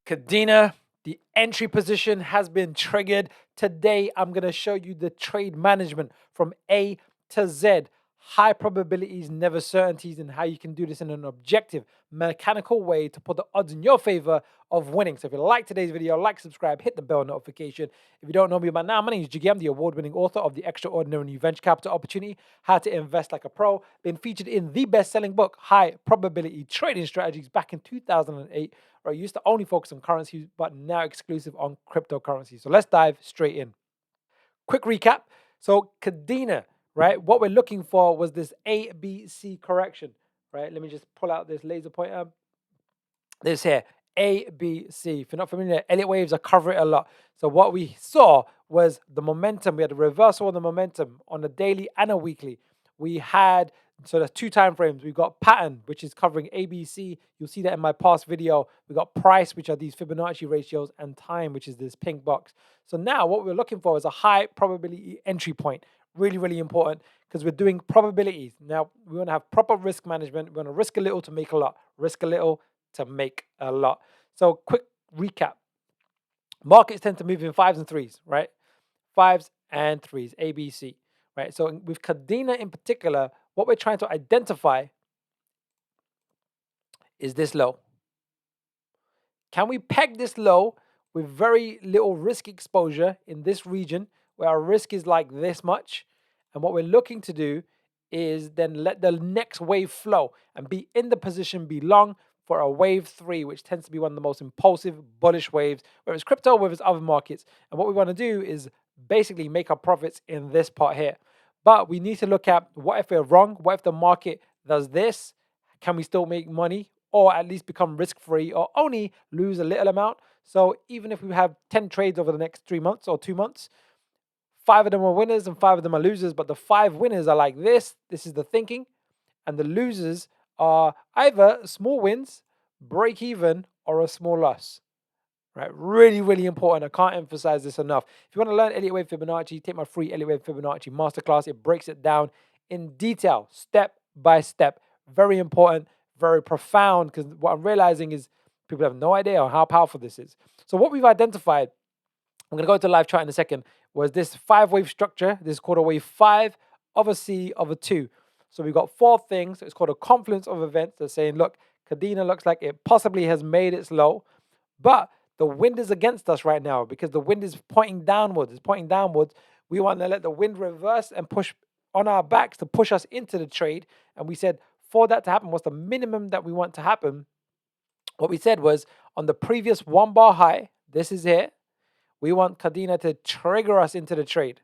Kadena, the entry position has been triggered. Today, I'm going to show you the trade management from A to Z. High probabilities, never certainties, and how you can do this in an objective, mechanical way to put the odds in your favor of winning. So if you like today's video, like, subscribe, hit the bell notification. If you don't know me by now, my name is Jiggy. I'm the award-winning author of The Extraordinary New Venture Capital Opportunity, How to Invest Like a Pro. Been featured in the best-selling book, High Probability Trading Strategies, back in 2008. I used to only focus on currencies, but now exclusive on cryptocurrency. So let's dive straight in. Quick recap. So Kadena, right? What we're looking for was this ABC correction, right? Let me just pull out this laser pointer. This here, ABC. If you're not familiar, Elliott waves, I cover it a lot. So what we saw was the momentum. We had a reversal of the momentum on a daily and a weekly. We had, so there's two time frames. We've got pattern, which is covering ABC. You'll see that in my past video. We got price, which are these Fibonacci ratios, and time, which is this pink box. So now what we're looking for is a high probability entry point. Really, really important because we're doing probabilities. Now we want to have proper risk management. We want to risk a little to make a lot. Risk a little to make a lot. So quick recap. Markets tend to move in fives and threes, right? Fives and threes, ABC, right? So with Kadena in particular, what we're trying to identify is this low. Can we peg this low with very little risk exposure in this region where our risk is like this much? And what we're looking to do is then let the next wave flow and be in the position, be long for a wave 3, which tends to be one of the most impulsive, bullish waves, whether it's crypto, whether it's other markets. And what we want to do is basically make our profits in this part here. But we need to look at, what if we're wrong? What if the market does this? Can we still make money, or at least become risk-free, or only lose a little amount? So even if we have 10 trades over the next 3 months or 2 months, 5 of them are winners and 5 of them are losers, but the 5 winners are like this. This is the thinking. And the losers are either small wins, break even, or a small loss. Right? Really, really important. I can't emphasize this enough. If you want to learn Elliott Wave Fibonacci, take my free Elliott Wave Fibonacci Masterclass. It breaks it down in detail, step by step. Very important, very profound, because what I'm realizing is people have no idea on how powerful this is. So what we've identified, I'm going to go to live chart in a second, was this 5-wave structure. This is called a wave 5 of a C of a 2. So we've got 4 things. It's called a confluence of events. They're saying, look, Kadena looks like it possibly has made its low, but the wind is against us right now because the wind is pointing downwards. It's pointing downwards. We want to let the wind reverse and push on our backs to push us into the trade. And we said, for that to happen, what's the minimum that we want to happen? What we said was, on the previous 1 bar high, this is it, we want Kadena to trigger us into the trade.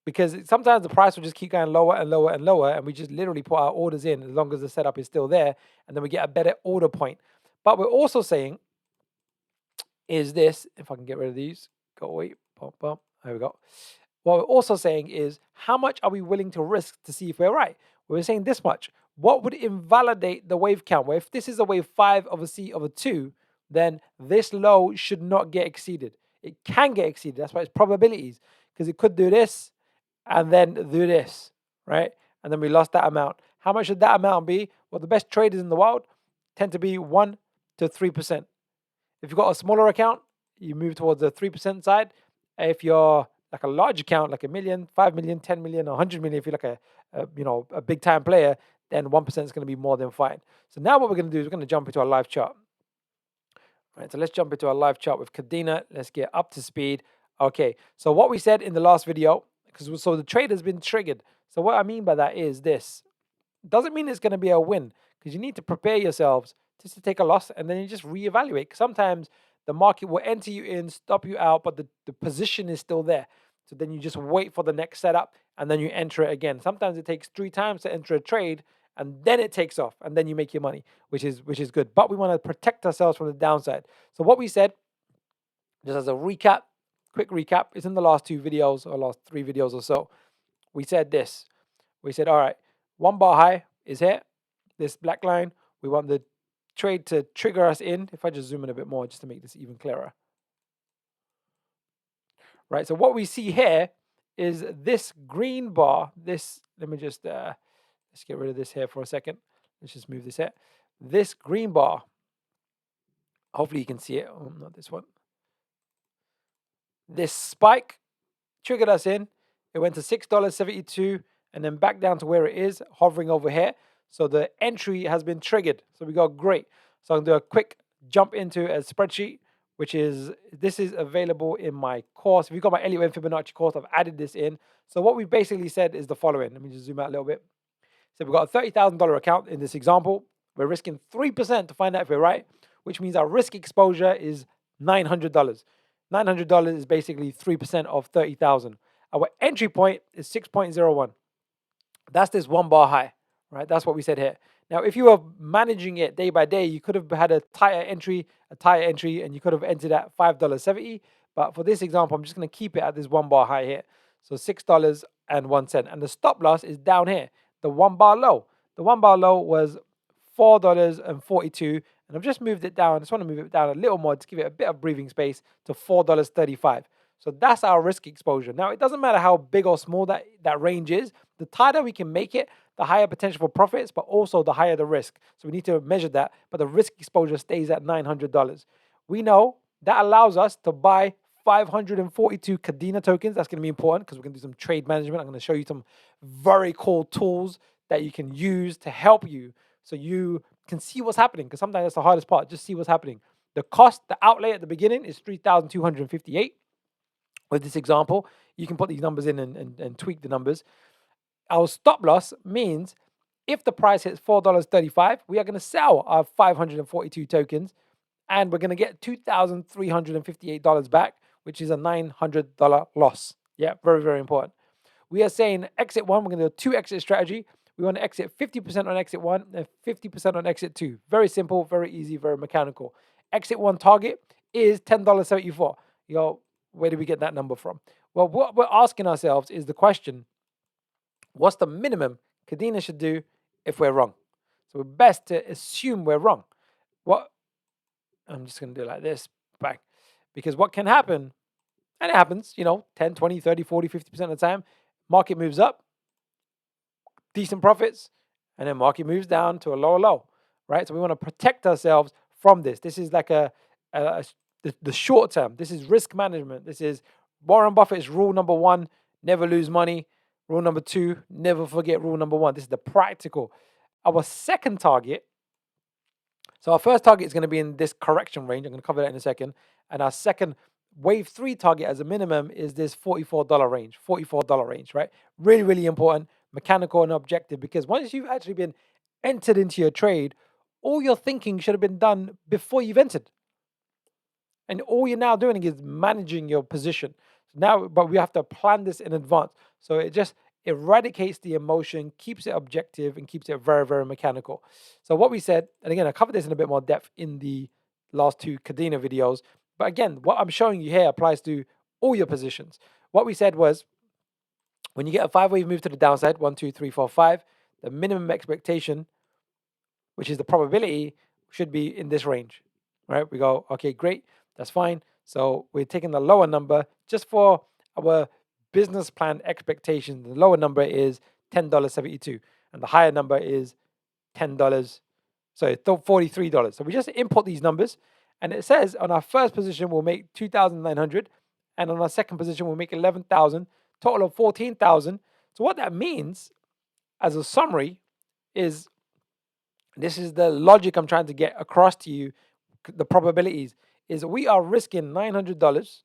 Because sometimes the price will just keep going lower and lower and lower, and we just literally put our orders in as long as the setup is still there, and then we get a better order point. But we're also saying is this, if I can get rid of these, go away, bump, bump, there we go. What we're also saying is, how much are we willing to risk to see if we're right? We're saying this much. What would invalidate the wave count? Well, if this is a wave 5 of a C of a 2, then this low should not get exceeded. It can get exceeded. That's why it's probabilities, because it could do this and then do this, right? And then we lost that amount. How much should that amount be? Well, the best traders in the world tend to be 1 to 3%. If you've got a smaller account, you move towards the 3% side. If you're like a large account, like 1 million, 5 million, 10 million, 100 million, if you're like a big time player, then 1% is going to be more than fine. So now what we're going to do is we're going to jump into our live chart. All right, so let's jump into our live chart with Kadena. Let's get up to speed. Okay, so what we said in the last video, so the trade has been triggered. So what I mean by that is this. Doesn't mean it's going to be a win, because you need to prepare yourselves just to take a loss, and then you just reevaluate. Sometimes the market will enter you in, stop you out, but the position is still there. So then you just wait for the next setup, and then you enter it again. Sometimes it takes 3 times to enter a trade, and then it takes off, and then you make your money, which is good. But we want to protect ourselves from the downside. So what we said, just as a recap, quick recap, is in the last 2 videos or last 3 videos or so. We said this. We said, all right, 1 bar high is here, this black line. We want the trade to trigger us in. If I just zoom in a bit more just to make this even clearer. Right, so what we see here is this green bar. This, let me just, let's get rid of this here for a second. Let's just move this here. This green bar Hopefully you can see it. Oh, not this one. This spike triggered us in. It went to $6.72 and then back down to where it is, hovering over here. So the entry has been triggered. So we got great. So I'm gonna do a quick jump into a spreadsheet, which is this is available in my course. If you've got my Elliott Wave Fibonacci course, I've added this in. So what we basically said is the following. Let me just zoom out a little bit. So we've got a $30,000 account in this example. We're risking 3% to find out if we're right, which means our risk exposure is $900. $900 is basically 3% of 30,000. Our entry point is 6.01. That's this one bar high, right? That's what we said here. Now, if you were managing it day by day, you could have had a tighter entry, and you could have entered at $5.70. But for this example, I'm just going to keep it at this one bar high here. So $6.01. And the stop loss is down here, the one bar low. The one bar low was $4.42. And I've just moved it down. I just want to move it down a little more to give it a bit of breathing space to $4.35. So that's our risk exposure. Now, it doesn't matter how big or small that range is. The tighter we can make it, the higher potential for profits, but also the higher the risk. So we need to measure that. But the risk exposure stays at $900. We know that allows us to buy 542 Kadena tokens. That's going to be important because we're going to do some trade management. I'm going to show you some very cool tools that you can use to help you so you can see what's happening, because sometimes that's the hardest part. Just see what's happening. The cost, the outlay at the beginning is 3,258. With this example, you can put these numbers in and tweak the numbers. Our stop loss means if the price hits $4.35, we are going to sell our 542 tokens and we're going to get $2,358 back, which is a $900 loss. Yeah, very, very important. We are saying exit one, we're going to do a two exit strategy. We want to exit 50% on exit one and 50% on exit two. Very simple, very easy, very mechanical. Exit one target is $10.74. Where do we get that number from? Well, what we're asking ourselves is the question, what's the minimum Kadena should do if we're wrong? So we're best to assume we're wrong. I'm just going to do it like this, bang. Because what can happen, and it happens, 10, 20, 30, 40, 50% of the time, market moves up, decent profits, and then market moves down to a lower low, right? So we want to protect ourselves from this. This is like the short term. This is risk management. This is Warren Buffett's rule number one, never lose money. Rule number two, never forget rule number one. This is the practical. Our second target, so our first target is going to be in this correction range. I'm going to cover that in a second. And our second wave three target as a minimum is this $44 range, right? Really, really important, mechanical and objective, because once you've actually been entered into your trade, all your thinking should have been done before you've entered. And all you're now doing is managing your position. But we have to plan this in advance. So it just eradicates the emotion, keeps it objective, and keeps it very, very mechanical. So what we said, and again, I covered this in a bit more depth in the last two Kadena videos. But again, what I'm showing you here applies to all your positions. What we said was, when you get a 5-wave move to the downside, 1, 2, 3, 4, 5, the minimum expectation, which is the probability, should be in this range, right? We go, okay, great, that's fine. So we're taking the lower number just for our business plan expectations. The lower number is $10.72, and the higher number is $43. So we just import these numbers, and it says on our first position we'll make 2,900, and on our second position we'll make 11,000, total of 14,000. So what that means, as a summary, is this is the logic I'm trying to get across to you. The probabilities is we are risking $900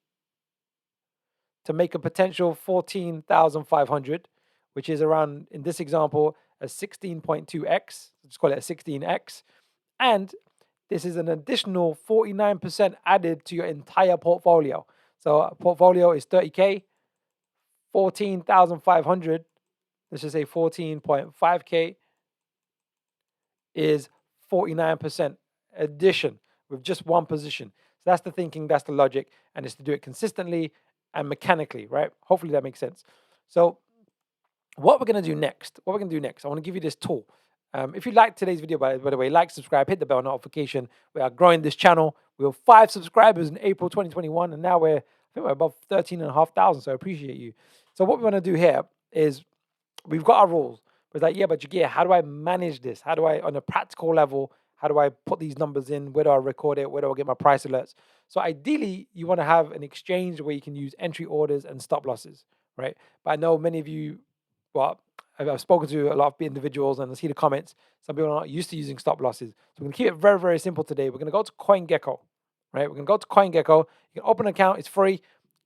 to make a potential 14,500, which is around, in this example, a 16.2x. Let's call it a 16x. And this is an additional 49% added to your entire portfolio. So a portfolio is 30K, 14,500, let's just say 14.5K is 49% addition with just one position. So that's the thinking, that's the logic, and it's to do it consistently and mechanically, right? Hopefully that makes sense. So what we're going to do next, I want to give you this tool. If you liked today's video, by the way, like, subscribe, hit the bell notification. We are growing this channel. We were 5 subscribers in April 2021, and now I think we're above 13,500, so I appreciate you. So what we want to do here is, we've got our rules. But it's like, yeah, but Jagir, how do I manage this? How do I, on a practical level, How do I put these numbers in? Where do I record it? Where do I get my price alerts? So ideally, you want to have an exchange where you can use entry orders and stop losses, right? But I know many of you, well, I've spoken to a lot of individuals and I see the comments. Some people are not used to using stop losses. So we're going to keep it very, very simple today. We're going to go to CoinGecko, right? We're going to go to CoinGecko. You can open an account. It's free.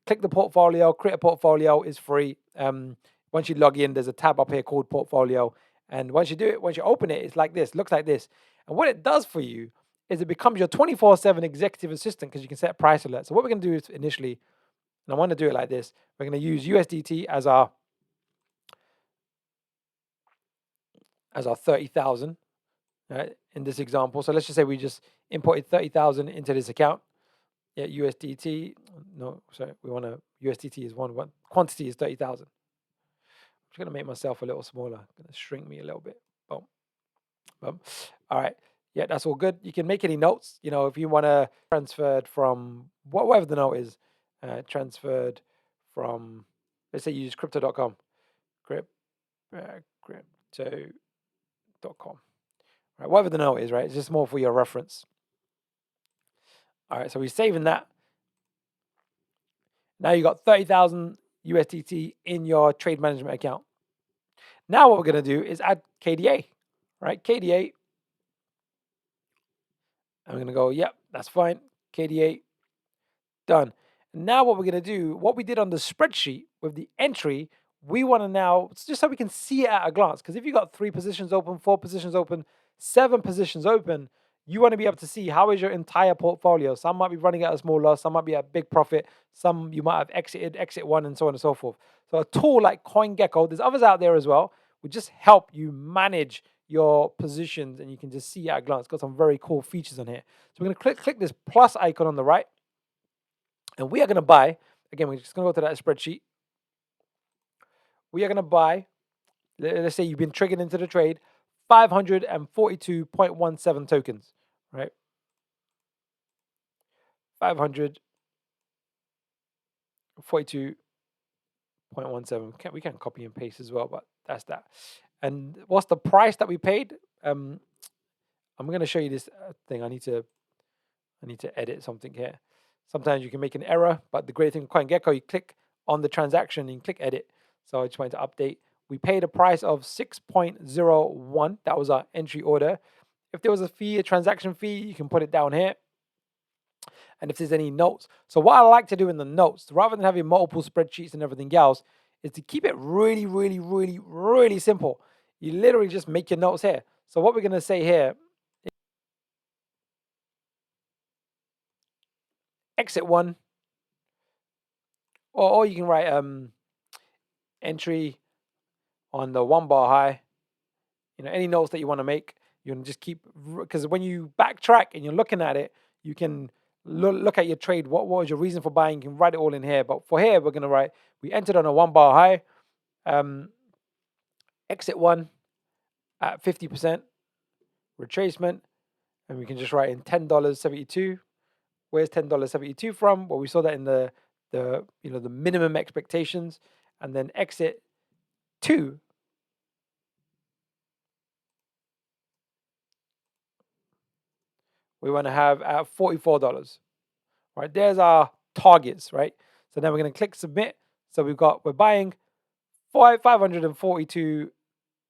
Click the portfolio. Create a portfolio is free. Once you log in, there's a tab up here called portfolio. And once you do it, once you open it, it's like this, looks like this. And what it does for you is it becomes your 24/7 executive assistant because you can set price alerts. So what we're going to do is initially, and I want to do it like this, we're going to use USDT as our 30,000, right, in this example. So let's just say we just imported 30,000 into this account. Yeah, USDT. No, sorry, we want to, USDT is one, quantity is 30,000. I'm just going to make myself a little smaller. Going to shrink me a little bit. Boom. Boom. All right. Yeah, that's all good. You can make any notes. You know, if you want to transferred from whatever the note is, transferred from, let's say you use crypto.com, crypto.com, right? Whatever the note is, right? It's just more for your reference. All right, so we're saving that. Now you got 30,000 USDT in your trade management account. Now what we're going to do is add KDA, right? KDA. I'm going to go, yep, that's fine. KDA, done. Now what we're going to do, what we did on the spreadsheet with the entry, we want to now, just so we can see it at a glance, because if you've got 3 positions open, 4 positions open, 7 positions open, you want to be able to see how is your entire portfolio. Some might be running at a small loss, some might be at big profit, some you might have exit one, and so on and so forth. So a tool like CoinGecko, there's others out there as well, would just help you manage your positions, and you can just see at a glance. It's got some very cool features on here. So we're going to click this plus icon on the right, and we are going to buy, again, we're just going to go to that spreadsheet. We are going to buy, let's say you've been triggered into the trade, 542.17 tokens, right? 542.17. We can copy and paste as well, but that's that. And what's the price that we paid? I'm going to show you this thing. I need to edit something here. Sometimes you can make an error, but the great thing with CoinGecko, you click on the transaction and click edit. So I just wanted to update. We paid a price of 6.01. That was our entry order. If there was a fee, a transaction fee, you can put it down here. And if there's any notes. So what I like to do in the notes, rather than having multiple spreadsheets and everything else, is to keep it really, really, really, really simple. You literally just make your notes here. So what we're going to say here, exit one, or you can write entry on the 1 bar high. You know, any notes that you want to make, you can just keep, because when you backtrack and you're looking at it, you can look at your trade. What was your reason for buying? You can write it all in here. But for here, we're going to write, we entered on a 1 bar high, exit one at 50%, retracement, and we can just write in $10.72. Where's $10.72 from? Well, we saw that in the minimum expectations, and then exit 2. We want to have at $44. Right, there's our targets, right? So then we're going to click submit. So we're buying 542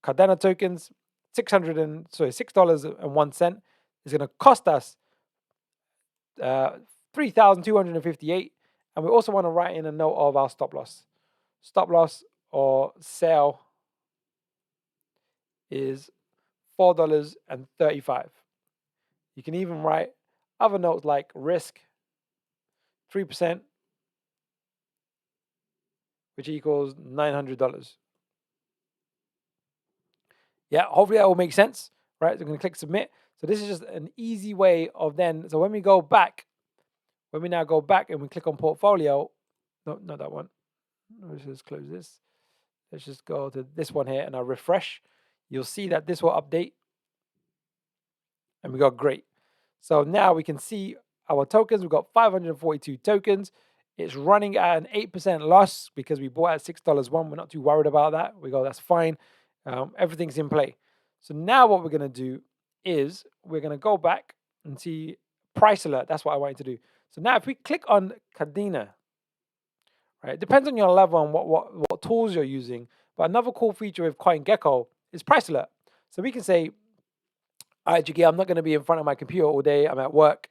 Kadena tokens, $6.01. It's going to cost us 3,258. And we also want to write in a note of our stop loss. Stop loss or sell is $4.35. You can even write other notes like risk 3%, which equals $900. Yeah, hopefully that will make sense, right? So I'm going to click submit. So this is just an easy way of then, so when we now go back and we click on portfolio, no, not that one. Let's just close this. Let's just go to this one here and I'll refresh. You'll see that this will update. And we got great. So now we can see our tokens. We've got 542 tokens. It's running at an 8% loss because we bought at $6.01. We're not too worried about that. We go, that's fine. Everything's in play. So now what we're going to do is we're going to go back and see price alert. That's what I want you to do. So now if we click on Kadena, right, it depends on your level and what tools you're using. But another cool feature with CoinGecko is price alert. So we can say, all right, Jiggy, I'm not going to be in front of my computer all day. I'm at work.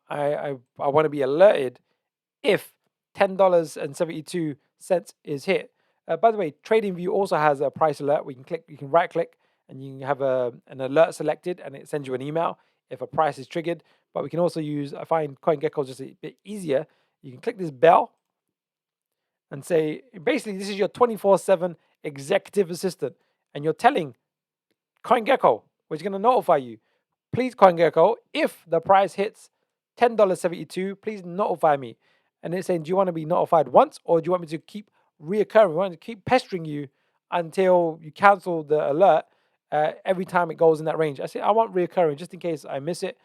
I want to be alerted if $10.72 is hit. By the way, TradingView also has a price alert. You can right click and you can have an alert selected and it sends you an email if a price is triggered. But we can also use, I find CoinGecko just a bit easier. You can click this bell and say, basically, this is your 24/7 executive assistant. And you're telling CoinGecko, which is going to notify you, please, CoinGecko, if the price hits $10.72, please notify me. And it's saying, do you want to be notified once or do you want me to keep reoccurring? We want to keep pestering you until you cancel the alert every time it goes in that range. I say, I want reoccurring just in case I miss it.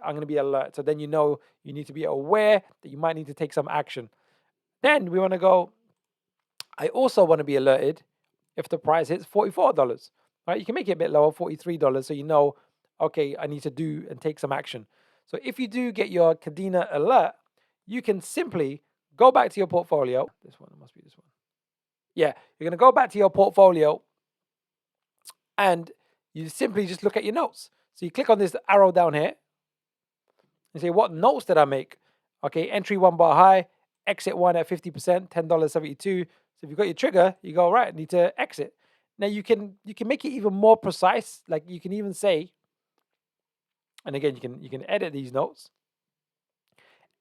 I'm going to be alert. So then you know you need to be aware that you might need to take some action. Then we want to go, I also want to be alerted if the price hits $44. Right? You can make it a bit lower, $43, so you know, okay, I need to do and take some action. So if you do get your Kadena alert, you can simply go back to your portfolio. This one, it must be this one. Yeah, you're going to go back to your portfolio and you simply just look at your notes. So you click on this arrow down here and say, what notes did I make? Okay, entry 1 bar high, exit 1 at 50%, $10.72. So if you've got your trigger, you go, right, I need to exit. Now you can make it even more precise. Like you can even say, and again, you can edit these notes,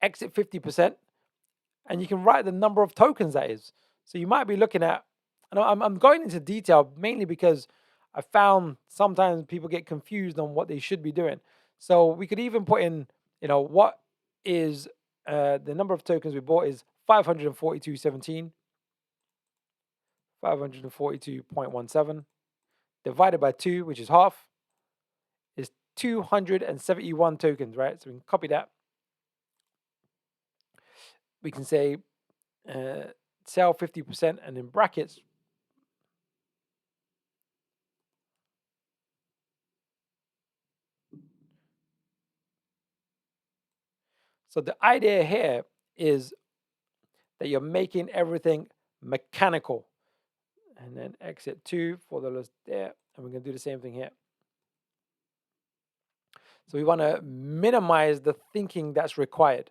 exit 50%, and you can write the number of tokens that is. So you might be looking at, and I'm going into detail mainly because I found sometimes people get confused on what they should be doing. So we could even put in, what is the number of tokens we bought is 542.17, 542.17 divided by 2, which is half, is 271 tokens, right? So we can copy that. We can say sell 50% and in brackets, so the idea here is that you're making everything mechanical. And then exit 2, $4 there. And we're going to do the same thing here. So we want to minimize the thinking that's required.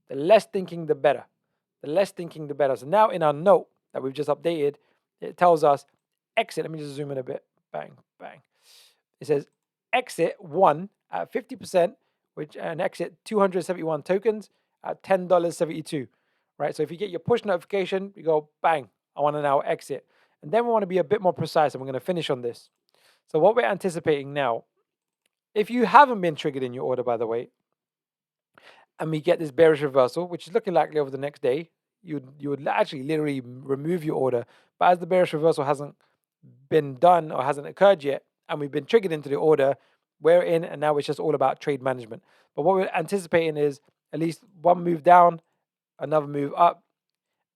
The less thinking, the better. The less thinking, the better. So now in our note that we've just updated, it tells us exit. Let me just zoom in a bit. Bang, bang. It says exit 1 at 50%, and exit 271 tokens at $10.72. Right? So if you get your push notification, you go, bang, I want to now exit. And then we want to be a bit more precise, and we're going to finish on this. So what we're anticipating now, if you haven't been triggered in your order, by the way, and we get this bearish reversal, which is looking likely over the next day, you would actually literally remove your order. But as the bearish reversal hasn't been done or hasn't occurred yet, and we've been triggered into the order, we're in, and now it's just all about trade management. But what we're anticipating is at least one move down, another move up,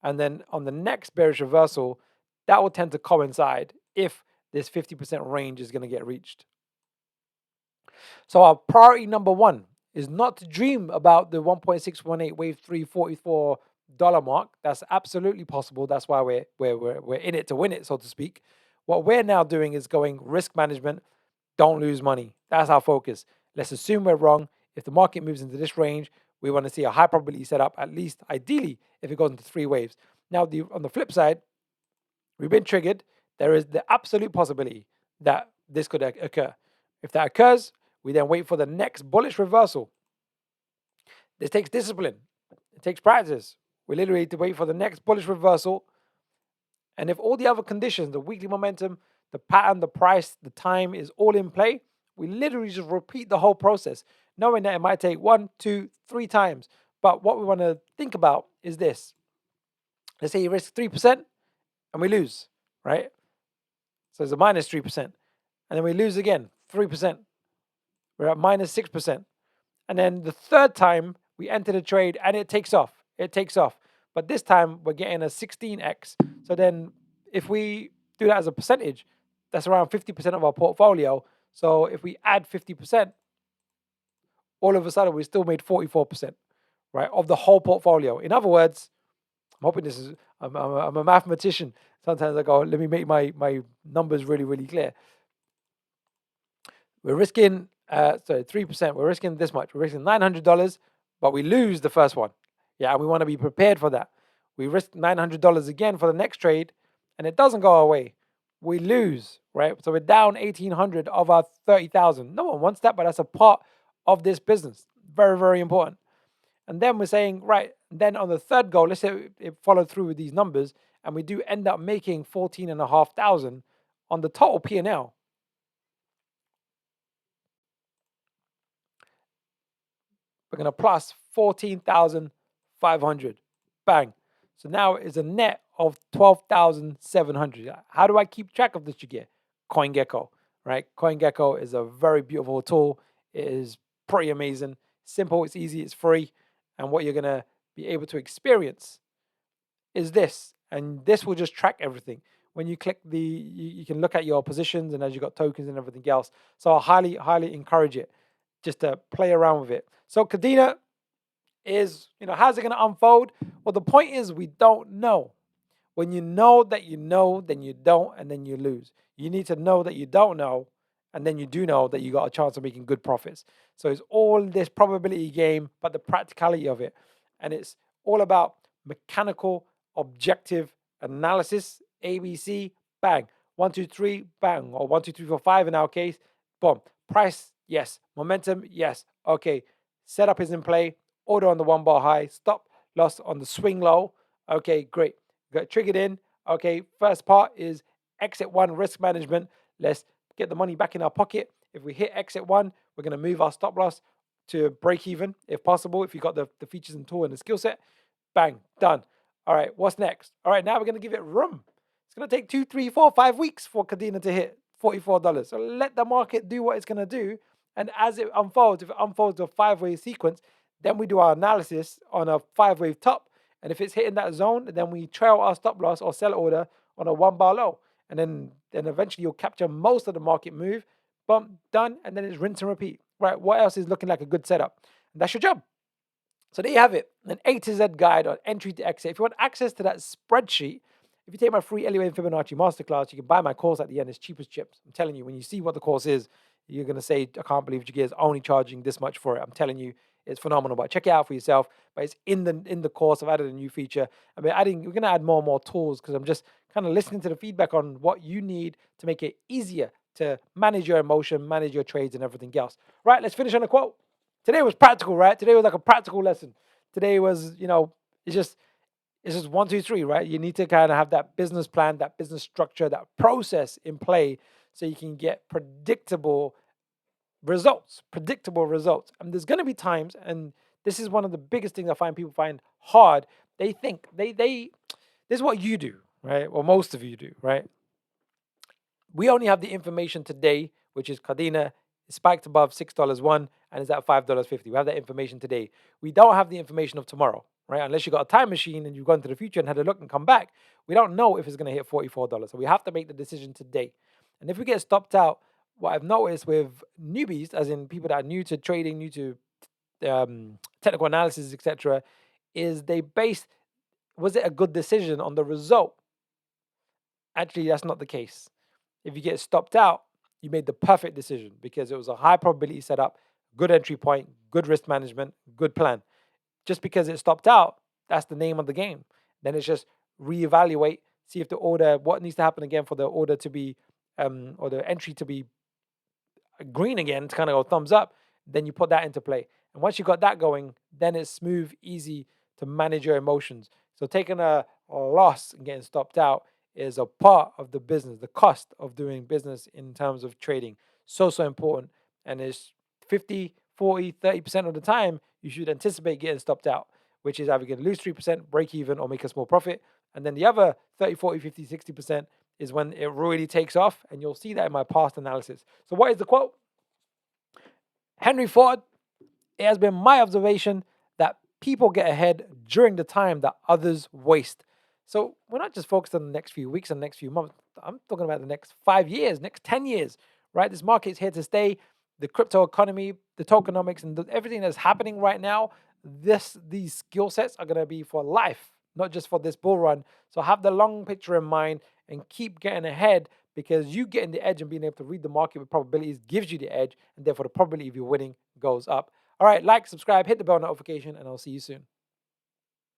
and then on the next bearish reversal, that will tend to coincide if this 50% range is going to get reached. So our priority number 1 is not to dream about the 1.618 wave 3 $44 mark. That's absolutely possible. That's why we're in it to win it, so to speak. What we're now doing is going risk management. Don't lose money. That's our focus. Let's assume we're wrong. If the market moves into this range, we want to see a high probability setup, at least ideally if it goes into 3 waves. Now, on the flip side, we've been triggered. There is the absolute possibility that this could occur. If that occurs, we then wait for the next bullish reversal. This takes discipline. It takes practice. We literally need to wait for the next bullish reversal. And if all the other conditions, the weekly momentum, the pattern, the price, the time is all in play, we literally just repeat the whole process, knowing that it might take 1, 2, 3 times. But what we want to think about is this. Let's say you risk 3% and we lose, right? So it's a minus 3%. And then we lose again, 3%. We're at minus 6%. And then the third time we enter the trade and it takes off. It takes off. But this time we're getting a 16x. So then if we do that as a percentage, that's around 50% of our portfolio. So if we add 50%, all of a sudden we still made 44%, right, of the whole portfolio. In other words, I'm hoping this is, I'm a mathematician. Sometimes I go, let me make my numbers really, really clear. We're risking, 3%. We're risking this much. We're risking $900, but we lose the first one. Yeah, and we want to be prepared for that. We risk $900 again for the next trade, and it doesn't go our way. We lose, right? So we're down 1,800 of our 30,000. No one wants that, but that's a part of this business. Very, very important. And then we're saying, right, then on the third goal, let's say it followed through with these numbers, and we do end up making 14,500 on the total P&L. We're going to plus 14,500. Bang. So now it's a net of 12,700. How do I keep track of this, you get? CoinGecko, right? CoinGecko is a very beautiful tool. It is pretty amazing. Simple, it's easy, it's free. And what you're going to be able to experience is this. And this will just track everything. When you click you can look at your positions and as you got tokens and everything else. So I highly, highly encourage it just to play around with it. So Kadena is, how's it going to unfold? Well, the point is we don't know. When you know that you know, then you don't, and then you lose. You need to know that you don't know, and then you do know that you got a chance of making good profits. So it's all this probability game, but the practicality of it. And it's all about mechanical, objective analysis, ABC, bang. 1, 2, 3, bang. Or 1, 2, 3, 4, 5 in our case, boom. Price, yes. Momentum, yes. Okay. Setup is in play. Order on the 1 bar high. Stop loss on the swing low. Okay, great. Got triggered in. Okay, first part is exit 1 risk management. Let's get the money back in our pocket. If we hit exit 1, we're going to move our stop loss to break even if possible. If you've got the features and tool and the skill set, bang, done. All right, what's next? All right, now we're going to give it room. It's going to take 2, 3, 4, 5 weeks for Kadena to hit $44. So let the market do what it's going to do. And as it unfolds, if it unfolds a 5-wave sequence, then we do our analysis on a 5-wave top. And if it's hitting that zone, then we trail our stop loss or sell order on a 1 bar low. And then eventually you'll capture most of the market move. Bump, done. And then it's rinse and repeat. Right, what else is looking like a good setup? And that's your job. So there you have it, an A to Z guide on entry to exit. If you want access to that spreadsheet, if you take my free LUA and Fibonacci Masterclass, you can buy my course at the end. It's cheap as chips. I'm telling you, when you see what the course is, you're going to say, I can't believe Jagir is only charging this much for it. I'm telling you, it's phenomenal. But check it out for yourself. But it's in the course. I've added a new feature. We're going to add more and more tools because I'm just kind of listening to the feedback on what you need to make it easier to manage your emotion, manage your trades and everything else. Right, let's finish on a quote. Today was practical, right? Today was like a practical lesson. Today was, it's just 1, 2, 3, right? You need to kind of have that business plan, that business structure, that process in play so you can get predictable results. And there's going to be times, and this is one of the biggest things I find people find hard. They think this is what you do, right? Well, most of you do, right? We only have the information today, which is Kadena spiked above $6.01 and is at $5.50. We have that information today. We don't have the information of tomorrow, right? Unless you got a time machine and you've gone to the future and had a look and come back. We don't know if it's going to hit $44. So we have to make the decision today. And if we get stopped out, what I've noticed with newbies, as in people that are new to trading, new to technical analysis, etc., is they base, was it a good decision on the result? Actually, that's not the case. If you get stopped out, you made the perfect decision because it was a high probability setup, good entry point, good risk management, good plan. Just because it stopped out, that's the name of the game. Then it's just reevaluate, see if the order, what needs to happen again for the order to be, or the entry to be green again, to kind of go thumbs up. Then you put that into play. And once you got that going, then it's smooth, easy to manage your emotions. So taking a loss and getting stopped out is a part of the business, the cost of doing business in terms of trading. So important. And it's 50, 40, 30% of the time, you should anticipate getting stopped out, which is either going to lose 3%, break even, or make a small profit. And then the other 30, 40, 50, 60% is when it really takes off. And you'll see that in my past analysis. So what is the quote? Henry Ford, it has been my observation that people get ahead during the time that others waste. So we're not just focused on the next few weeks and next few months. I'm talking about the next 5 years, next 10 years, right? This market is here to stay. The crypto economy, the tokenomics, and everything that's happening right now, these skill sets are going to be for life, not just for this bull run. So have the long picture in mind and keep getting ahead, because you getting the edge and being able to read the market with probabilities gives you the edge, and therefore the probability of you winning goes up. All right, like, subscribe, hit the bell notification, and I'll see you soon.